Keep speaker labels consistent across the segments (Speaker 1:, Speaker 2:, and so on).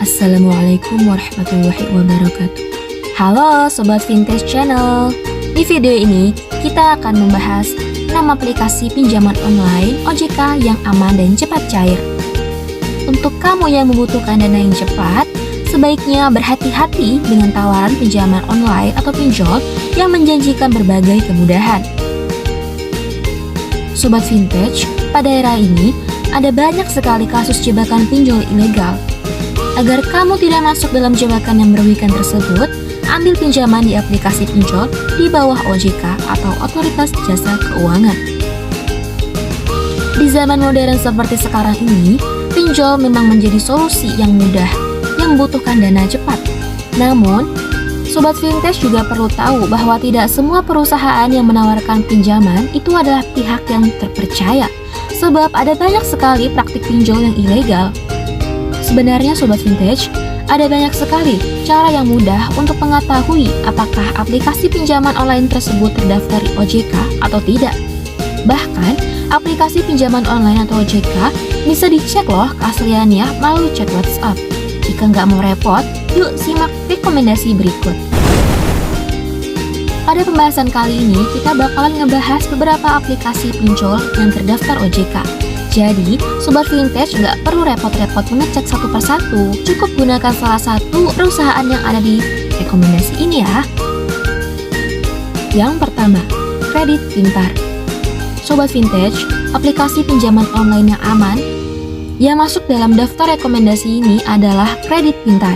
Speaker 1: Assalamualaikum warahmatullahi wabarakatuh. Halo Sobat Vintage Channel. Di video ini kita akan membahas 6 aplikasi pinjaman online OJK yang aman dan cepat cair. Untuk kamu yang membutuhkan dana yang cepat, sebaiknya berhati-hati dengan tawaran pinjaman online atau pinjol yang menjanjikan berbagai kemudahan. Sobat Vintage, pada era ini ada banyak sekali kasus jebakan pinjol ilegal. Agar kamu tidak masuk dalam jebakan yang merugikan tersebut, ambil pinjaman di aplikasi pinjol di bawah OJK atau Otoritas Jasa Keuangan. Di zaman modern seperti sekarang ini, pinjol memang menjadi solusi yang mudah, yang membutuhkan dana cepat. Namun, Sobat Vintage juga perlu tahu bahwa tidak semua perusahaan yang menawarkan pinjaman itu adalah pihak yang terpercaya, sebab ada banyak sekali praktik pinjol yang ilegal. Sebenarnya Sobat Vintage, ada banyak sekali cara yang mudah untuk mengetahui apakah aplikasi pinjaman online tersebut terdaftar di OJK atau tidak. Bahkan, aplikasi pinjaman online atau OJK bisa dicek loh keasliannya melalui chat WhatsApp. Jika nggak mau repot, yuk simak rekomendasi berikut. Pada pembahasan kali ini, kita bakalan ngebahas beberapa aplikasi pinjol yang terdaftar OJK. Jadi, Sobat Vintage nggak perlu repot-repot mengecek satu persatu. Cukup gunakan salah satu perusahaan yang ada di rekomendasi ini ya. Yang pertama, Kredit Pintar. Sobat Vintage, aplikasi pinjaman online yang aman yang masuk dalam daftar rekomendasi ini adalah Kredit Pintar.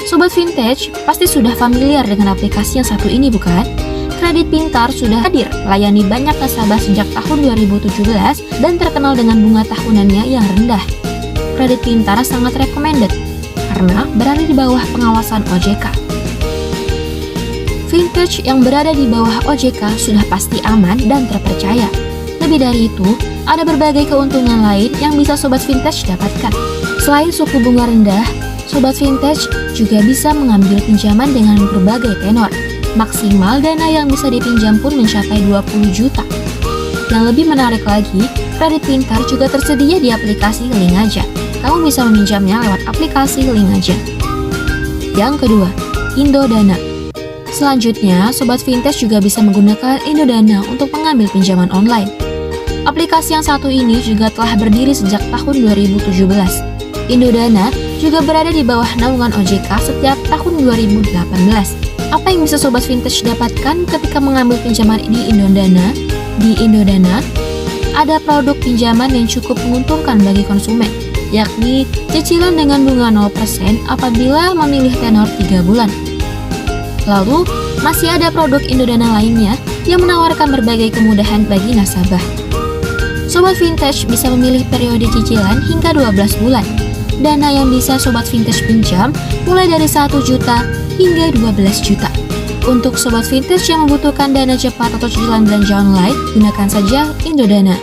Speaker 1: Sobat Vintage pasti sudah familiar dengan aplikasi yang satu ini bukan? Kredit Pintar sudah hadir melayani banyak nasabah sejak tahun 2017 dan terkenal dengan bunga tahunannya yang rendah. Kredit Pintar sangat recommended karena berada di bawah pengawasan OJK. Vintage yang berada di bawah OJK sudah pasti aman dan terpercaya. Lebih dari itu, ada berbagai keuntungan lain yang bisa Sobat Vintage dapatkan. Selain suku bunga rendah, Sobat Vintage juga bisa mengambil pinjaman dengan berbagai tenor. Maksimal dana yang bisa dipinjam pun mencapai 20 juta. Yang lebih menarik lagi, Kredit Pintar juga tersedia di aplikasi Link Aja. Kamu bisa meminjamnya lewat aplikasi Link Aja. Yang kedua, Indodana. Selanjutnya, Sobat Vintage juga bisa menggunakan Indodana untuk mengambil pinjaman online. Aplikasi yang satu ini juga telah berdiri sejak tahun 2017. Indodana juga berada di bawah naungan OJK setiap tahun 2018. Apa yang bisa Sobat Vintage dapatkan ketika mengambil pinjaman di Indodana? Di Indodana, ada produk pinjaman yang cukup menguntungkan bagi konsumen, yakni cicilan dengan bunga 0% apabila memilih tenor 3 bulan. Lalu, masih ada produk Indodana lainnya yang menawarkan berbagai kemudahan bagi nasabah. Sobat Vintage bisa memilih periode cicilan hingga 12 bulan. Dana yang bisa Sobat Vintage pinjam mulai dari 1 juta hingga 12 juta. Untuk Sobat Vintage yang membutuhkan dana cepat atau cicilan belanja online, gunakan saja Indodana.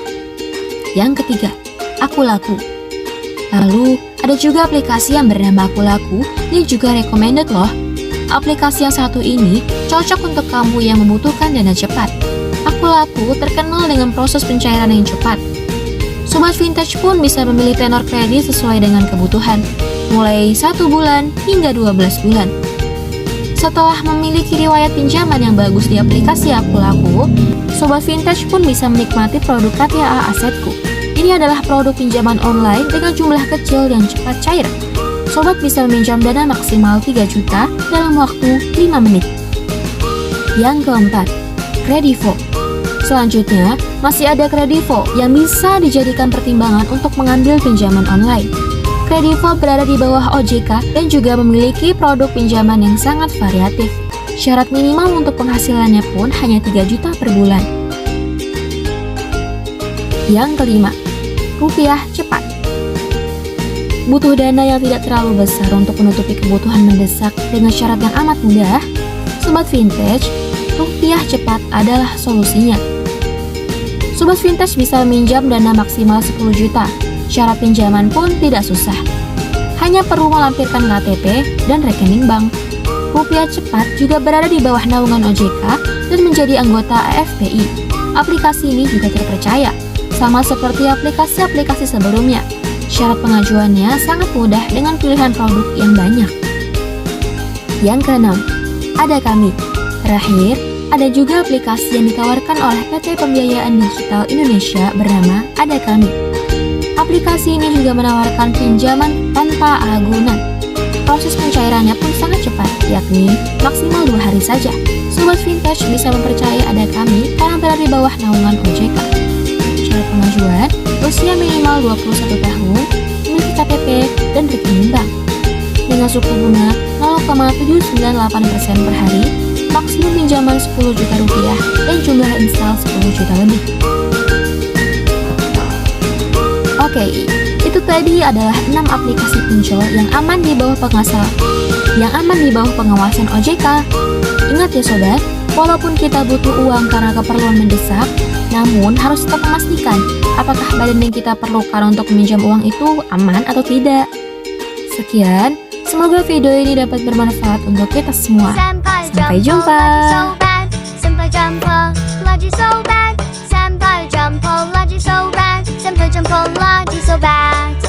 Speaker 1: Yang ketiga, Akulaku. Lalu, ada juga aplikasi yang bernama Akulaku yang juga recommended loh. Aplikasi yang satu ini cocok untuk kamu yang membutuhkan dana cepat. Akulaku terkenal dengan proses pencairan yang cepat. Sobat Vintage pun bisa memilih tenor kredit sesuai dengan kebutuhan, mulai 1 bulan hingga 12 bulan. Setelah memiliki riwayat pinjaman yang bagus di aplikasi Akulaku, Sobat Vintage pun bisa menikmati produk KTA Asetku. Ini adalah produk pinjaman online dengan jumlah kecil yang cepat cair. Sobat bisa meminjam dana maksimal 3 juta dalam waktu 5 menit. Yang keempat, Kredivo. Selanjutnya, masih ada Kredivo yang bisa dijadikan pertimbangan untuk mengambil pinjaman online. Kredivo berada di bawah OJK dan juga memiliki produk pinjaman yang sangat variatif. Syarat minimal untuk penghasilannya pun hanya 3 juta per bulan. Yang kelima, Rupiah Cepat. Butuh dana yang tidak terlalu besar untuk menutupi kebutuhan mendesak dengan syarat yang amat mudah? Sobat Vintage, Rupiah Cepat adalah solusinya. Sobat Vintage bisa meminjam dana maksimal 10 juta. Syarat pinjaman pun tidak susah. Hanya perlu melampirkan KTP dan rekening bank. Rupiah Cepat juga berada di bawah naungan OJK dan menjadi anggota AFPI. Aplikasi ini juga terpercaya, sama seperti aplikasi-aplikasi sebelumnya. Syarat pengajuannya sangat mudah dengan pilihan produk yang banyak. Yang keenam, ada Kami. Terakhir, ada juga aplikasi yang ditawarkan oleh PT Pembiayaan Digital Indonesia bernama Ada Kami. Aplikasi ini juga menawarkan pinjaman tanpa agunan. Proses pencairannya pun sangat cepat, yakni maksimal 2 hari saja. Sobat Vintage bisa mempercayai Ada Kami karena berada di bawah naungan OJK. Syarat pengajuan, usia minimal 21 tahun, memiliki KTP dan rekening bank. Dengan suku bunga 0,798% per hari, maksimum pinjaman 10 juta rupiah dan jumlah install 10 juta lebih. Oke, itu tadi adalah 6 aplikasi pinjol yang aman di bawah pengawasan OJK. Ingat ya sobat, walaupun kita butuh uang karena keperluan mendesak, namun harus tetap memastikan apakah badan yang kita perlukan untuk meminjam uang itu aman atau tidak. Sekian, semoga video ini dapat bermanfaat untuk kita semua. Sampai jumpa.
Speaker 2: Senpai jump, lagi so bad.